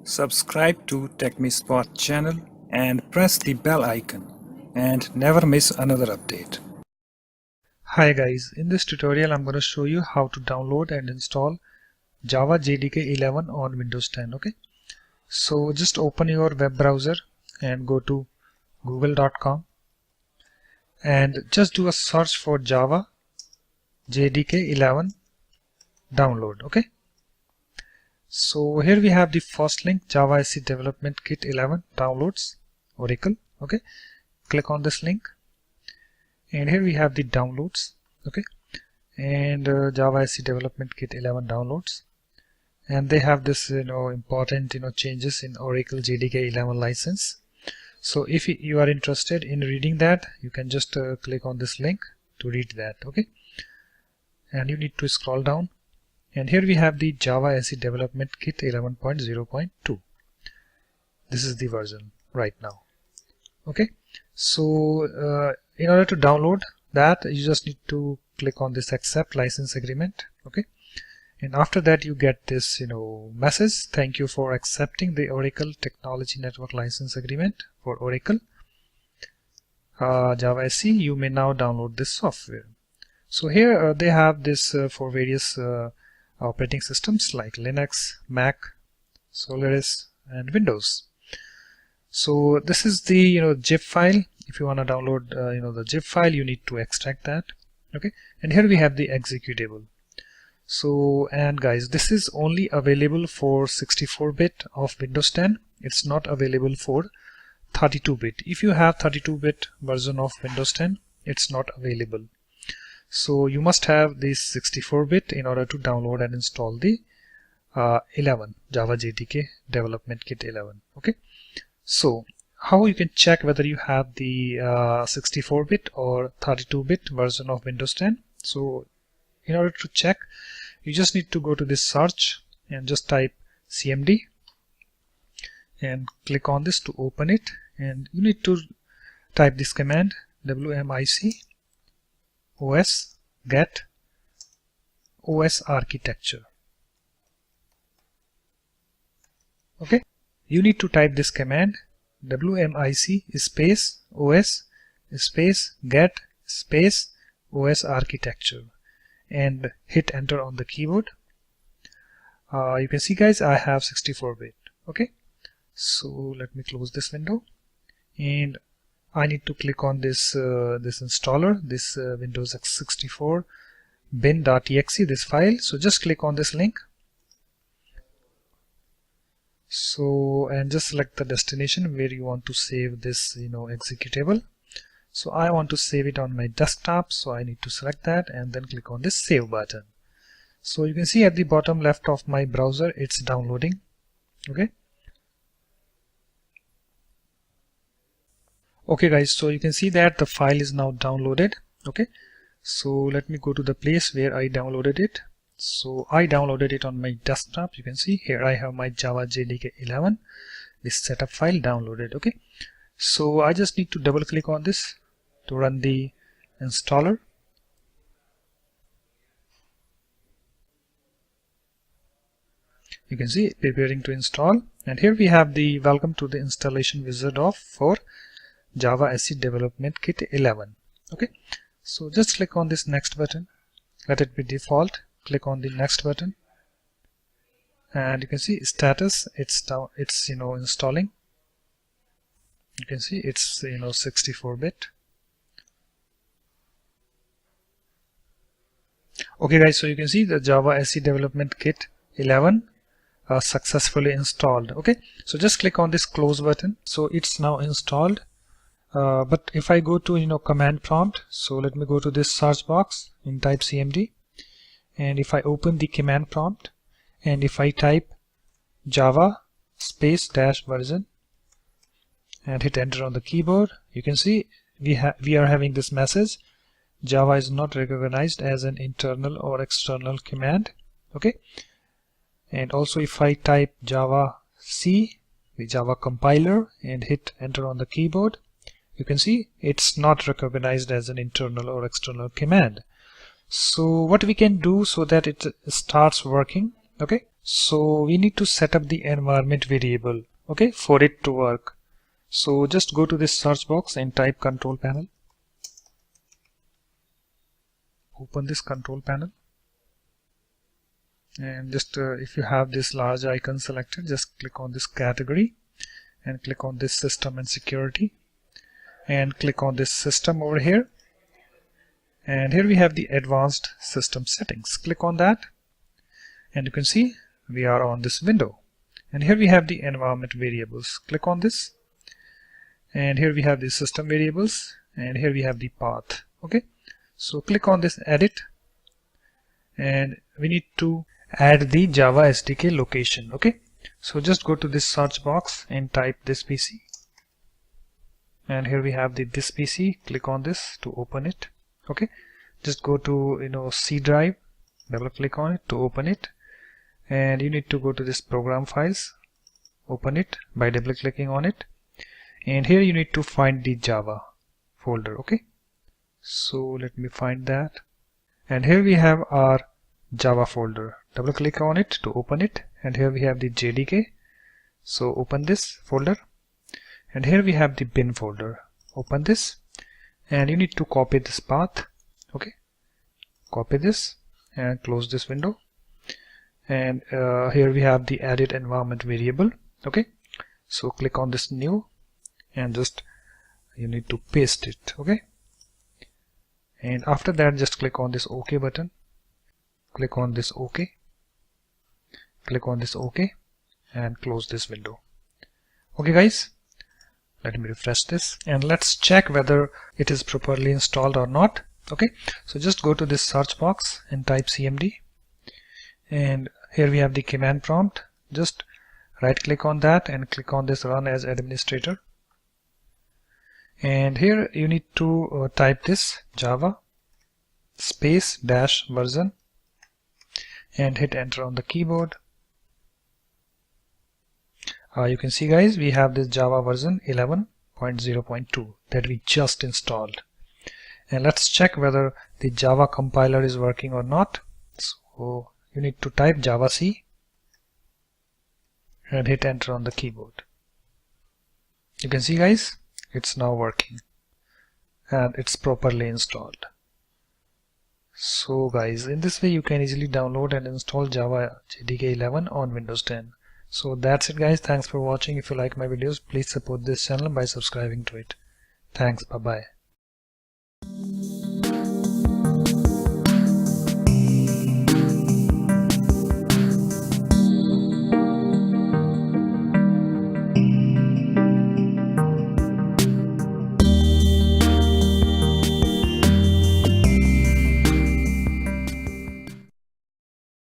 Subscribe to TechMeSpot channel and press the bell icon and never miss another update. Hi guys, in this tutorial I'm going to show you how to download and install Java JDK 11 on Windows 10. Okay, so just open your web browser and go to google.com and just do a search for Java JDK 11 download. Okay, so here we have the first link, Java SE Development Kit 11 downloads Oracle. Okay, click on this link and here we have the downloads. Okay, and Java SE Development Kit 11 downloads, and they have this important changes in Oracle JDK 11 license. So if you are interested in reading that, you can just click on this link to read that. Okay, and you need to scroll down, and here we have the Java SE Development Kit 11.0.2. this is the version right now. Okay, so in order to download that, you just need to click on this accept license agreement. Okay, and after that you get this message, thank you for accepting the Oracle Technology Network License Agreement for Oracle Java SE. You may now download this software. So here they have this for various operating systems like Linux, Mac, Solaris, and Windows. So this is the zip file. If you want to download the zip file, you need to extract that. Okay, and here we have the executable. So, and guys, this is only available for 64-bit of Windows 10. It's not available for 32-bit. If you have 32-bit version of Windows 10, it's not available. So you must have this 64-bit in order to download and install the 11 Java JDK Development Kit 11. Okay, so how you can check whether you have the 64-bit or 32-bit version of Windows 10? So in order to check, you just need to go to this search and just type cmd and click on this to open it, and you need to type this command wmic os get os architecture. Okay, you need to type this command wmic space os space get space os architecture and hit enter on the keyboard. You can see, guys, I have 64-bit. Okay, so let me close this window, and I need to click on this this installer, this Windows x64 bin.exe, this file. So just click on this link. So, and just select the destination where you want to save this executable. So I want to save it on my desktop, so I need to select that and then click on this save button. So you can see at the bottom left of my browser, it's downloading. Okay, okay guys, so you can see that the file is now downloaded. Okay, so let me go to the place where I downloaded it. So I downloaded it on my desktop. You can see here I have my Java JDK 11, this setup file downloaded. Okay, so I just need to double click on this to run the installer. You can see preparing to install, and here we have the welcome to the installation wizard of for Java SE Development Kit 11. Okay, so just click on this next button, let it be default. Click on the next button, and you can see status, it's down, it's installing. You can see it's 64-bit. Okay guys, so you can see the Java SE Development Kit 11 successfully installed. Okay, so just click on this close button. So it's now installed, but if I go to command prompt, so let me go to this search box and type cmd, and if I open the command prompt and if I type java space dash version and hit enter on the keyboard, you can see we are having this message, Java is not recognized as an internal or external command. Okay, and also if I type java c, the Java compiler, and hit enter on the keyboard, you can see it's not recognized as an internal or external command. So what we can do so that it starts working, okay, So we need to set up the environment variable, okay, for it to work. So just go to this search box and type control panel. Open this control panel, and just if you have this large icon selected, just click on this category and click on this system and security, and click on this system over here, and here we have the advanced system settings. Click on that, and you can see we are on this window, and here we have the environment variables. Click on this, and here we have the system variables, and here we have the path. Okay, so click on this edit, and we need to add the Java SDK location. Okay, so just go to this search box and type this PC, and here we have this PC. Click on this to open it. Okay, just go to C drive, double click on it to open it, and you need to go to this program files, open it by double clicking on it, and here you need to find the Java folder. Okay, so let me find that, and here we have our Java folder. Double click on it to open it, and here we have the JDK. So open this folder, and here we have the bin folder. Open this, and you need to copy this path. Okay, copy this and close this window, and here we have the added environment variable. Okay, so click on this new, and just you need to paste it. Okay, and after that just click on this OK button, click on this OK, click on this OK, and close this window. Okay guys, let me refresh this, and let's check whether it is properly installed or not. Okay, so just go to this search box and type cmd, and here we have the command prompt. Just right click on that and click on this run as administrator, and here you need to type this java space dash version and hit enter on the keyboard. You can see guys, we have this Java version 11.0.2 that we just installed, and let's check whether the Java compiler is working or not. So you need to type javac and hit enter on the keyboard. You can see guys, it's now working and it's properly installed. So guys, in this way you can easily download and install Java JDK 11 on Windows 10. So that's it guys, thanks for watching. If you like my videos, please support this channel by subscribing to it. Thanks, bye bye.